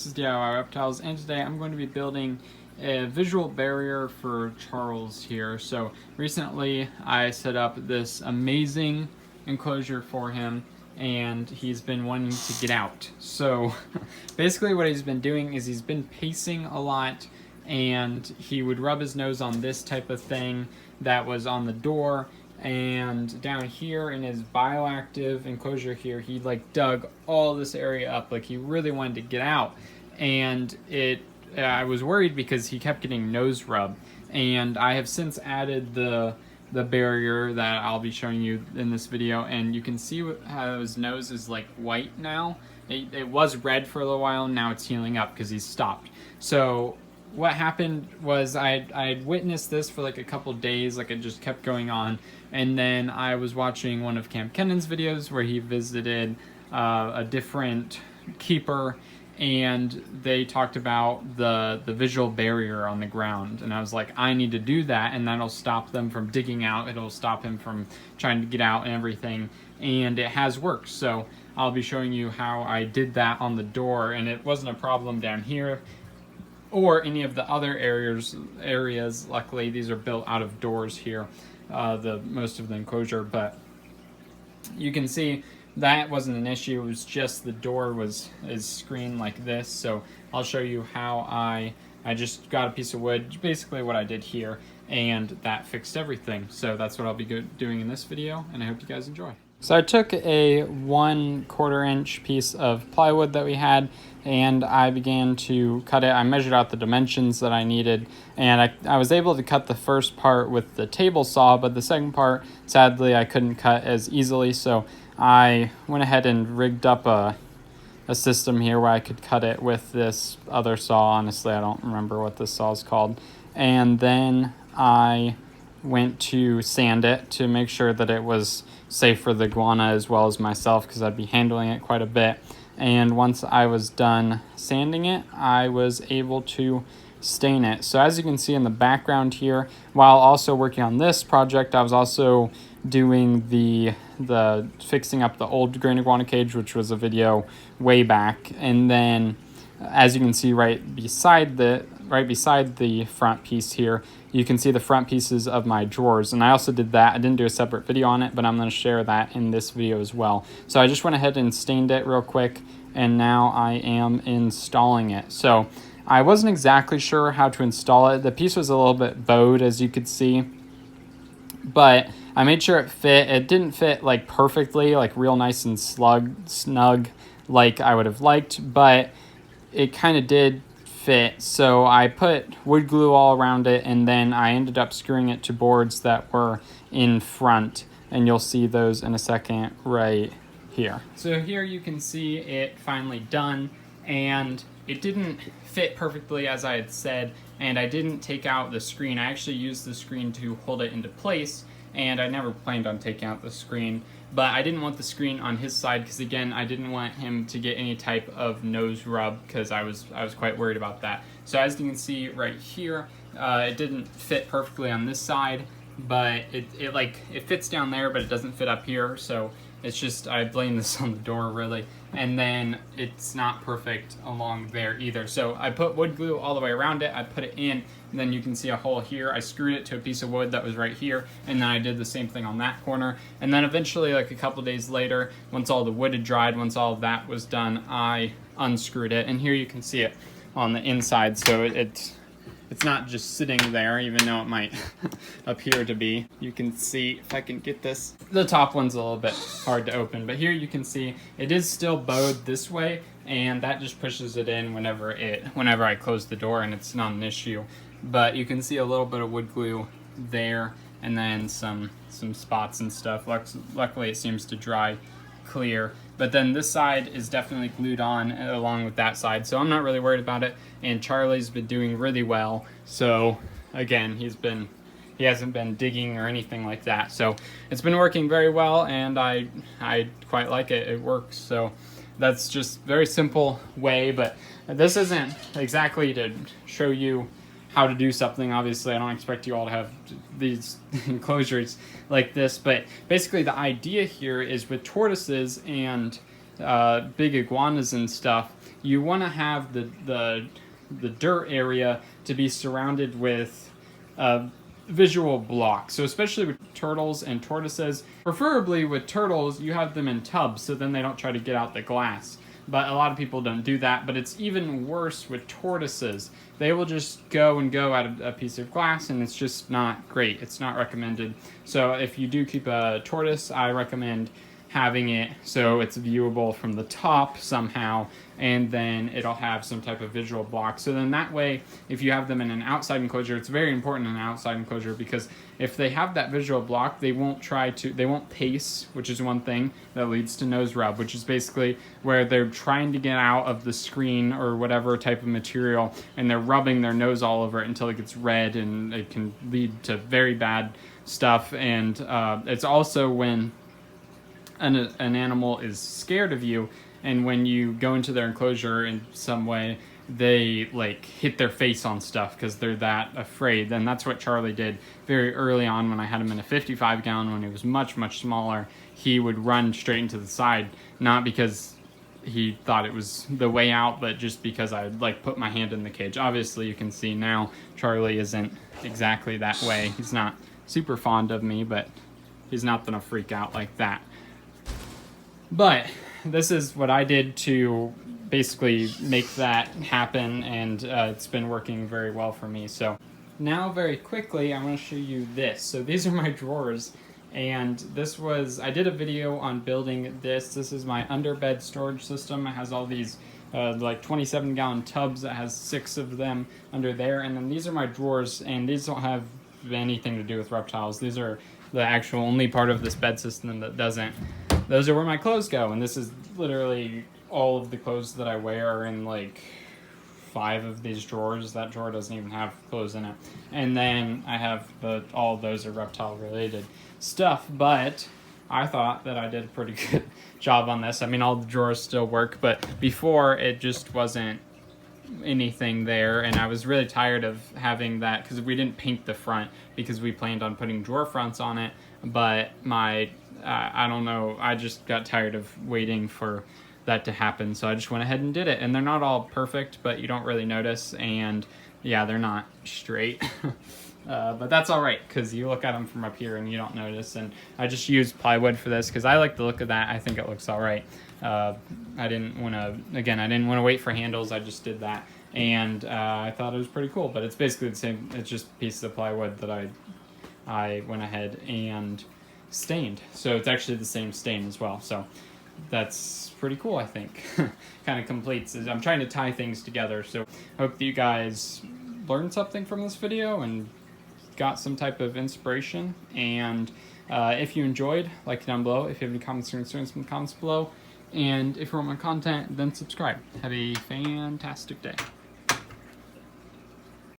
This is DIY Reptiles, and today I'm going to be building a visual barrier for Charles here. So recently I set up this amazing enclosure for him, and he's been wanting to get out. So basically what he's been doing is he's been pacing a lot, and he would rub his nose on this type of thing that was on the door. And down here in his bioactive enclosure here, he like dug all this area up, like he really wanted to get out. And I was worried because he kept getting nose rub, and I have since added the barrier that I'll be showing you in this video, and you can see how his nose is like white now. It was red for a little while, and now it's healing up because he's stopped. So what happened was I'd witnessed this for like a couple days, like it just kept going on, and then I was watching one of Camp Kennan's videos where he visited a different keeper, and they talked about the visual barrier on the ground, and I was like, I need to do that, and that'll stop them from digging out, it'll stop him from trying to get out and everything, and it has worked. So I'll be showing you how I did that on the door, and it wasn't a problem down here or any of the other areas. Luckily, these are built out of doors here, the most of the enclosure, but you can see that wasn't an issue. It was just the door is screened like this. So I'll show you how I just got a piece of wood, basically what I did here, and that fixed everything. So that's what I'll be doing in this video, and I hope you guys enjoy. So I took a 1/4 inch piece of plywood that we had, and I began to cut it. I measured out the dimensions that I needed, and I was able to cut the first part with the table saw, but the second part, sadly, I couldn't cut as easily. So I went ahead and rigged up a system here where I could cut it with this other saw. Honestly, I don't remember what this saw is called. And then I went to sand it to make sure that it was safe for the iguana as well as myself, because I'd be handling it quite a bit. And once I was done sanding it, I was able to stain it. So as you can see in the background here, while also working on this project, I was also doing the fixing up the old green iguana cage, which was a video way back. And then as you can see right beside the front piece here, you can see the front pieces of my drawers, and I also did that. I didn't do a separate video on it, but I'm going to share that in this video as well. So I just went ahead and stained it real quick, and now I am installing it. So I wasn't exactly sure how to install it. The piece was a little bit bowed, as you could see, but I made sure it fit. It didn't fit like perfectly, like real nice and snug like I would have liked, but it kind of did fit. So I put wood glue all around it, and then I ended up screwing it to boards that were in front, and you'll see those in a second right here. So here you can see it finally done, and it didn't fit perfectly as I had said, and I didn't take out the screen. I actually used the screen to hold it into place, and I never planned on taking out the screen, but I didn't want the screen on his side because, again, I didn't want him to get any type of nose rub, because I was quite worried about that. So as you can see right here, it didn't fit perfectly on this side, but it fits down there, but it doesn't fit up here. So it's just, I blame this on the door really, and then it's not perfect along there either. So I put wood glue all the way around it, I put it in, and then you can see a hole here. I screwed it to a piece of wood that was right here, and then I did the same thing on that corner. And then eventually, like a couple days later, once all the wood had dried, once all of that was done, I unscrewed it, and here you can see it on the inside. So it's not just sitting there, even though it might appear to be. You can see, if I can get this, the top one's a little bit hard to open, but here you can see it is still bowed this way, and that just pushes it in whenever I close the door, and it's not an issue. But you can see a little bit of wood glue there, and then some spots and stuff. Luckily it seems to dry clear, but then this side is definitely glued on along with that side, so I'm not really worried about it. And Charlie's been doing really well, so again, he hasn't been digging or anything like that, so it's been working very well, and I quite like it. It works. So that's just very simple way, but this isn't exactly to show you how to do something. Obviously, I don't expect you all to have these enclosures like this, but basically the idea here is with tortoises and big iguanas and stuff, you want to have the dirt area to be surrounded with visual block. So especially with turtles and tortoises, preferably with turtles, you have them in tubs so then they don't try to get out the glass. But a lot of people don't do that, but it's even worse with tortoises. They will just go at a piece of glass, and it's just not great. It's not recommended. So if you do keep a tortoise, I recommend having it so it's viewable from the top somehow, and then it'll have some type of visual block. So then that way, if you have them in an outside enclosure, it's very important in an outside enclosure, because if they have that visual block, they won't pace, which is one thing that leads to nose rub, which is basically where they're trying to get out of the screen or whatever type of material, and they're rubbing their nose all over it until it gets red, and it can lead to very bad stuff. And it's also when an animal is scared of you, and when you go into their enclosure in some way, they like hit their face on stuff because they're that afraid. And that's what Charlie did very early on when I had him in a 55 gallon. When he was much smaller, he would run straight into the side, not because he thought it was the way out, but just because I like put my hand in the cage. Obviously you can see now Charlie isn't exactly that way. He's not super fond of me, but he's not gonna freak out like that. But this is what I did to basically make that happen, and it's been working very well for me. So now very quickly I want to show you this. So these are my drawers, and I did a video on building this. This is my underbed storage system. It has all these like 27 gallon tubs that has 6 of them under there, and then these are my drawers, and these don't have anything to do with reptiles. These are the actual only part of this bed system that doesn't. Those are where my clothes go, and this is literally all of the clothes that I wear are in like 5 of these drawers. That drawer doesn't even have clothes in it. And then I have all of those are reptile related stuff, but I thought that I did a pretty good job on this. I mean, all the drawers still work, but before it just wasn't anything there, and I was really tired of having that because we didn't paint the front because we planned on putting drawer fronts on it, but I don't know, I just got tired of waiting for that to happen, so I just went ahead and did it. And they're not all perfect, but you don't really notice, and yeah, they're not straight. But that's all right, because you look at them from up here and you don't notice. And I just used plywood for this because I like the look of that. I think it looks all right. I didn't want to wait for handles. I just did that, and I thought it was pretty cool. But it's basically the same. It's just pieces of plywood that I went ahead and stained. So it's actually the same stain as well. So that's pretty cool, I think. Kind of completes. I'm trying to tie things together. So hope that you guys learned something from this video and got some type of inspiration. And if you enjoyed, like down below. If you have any comments or concerns, in the comments below. And if you want more content, then subscribe. Have a fantastic day.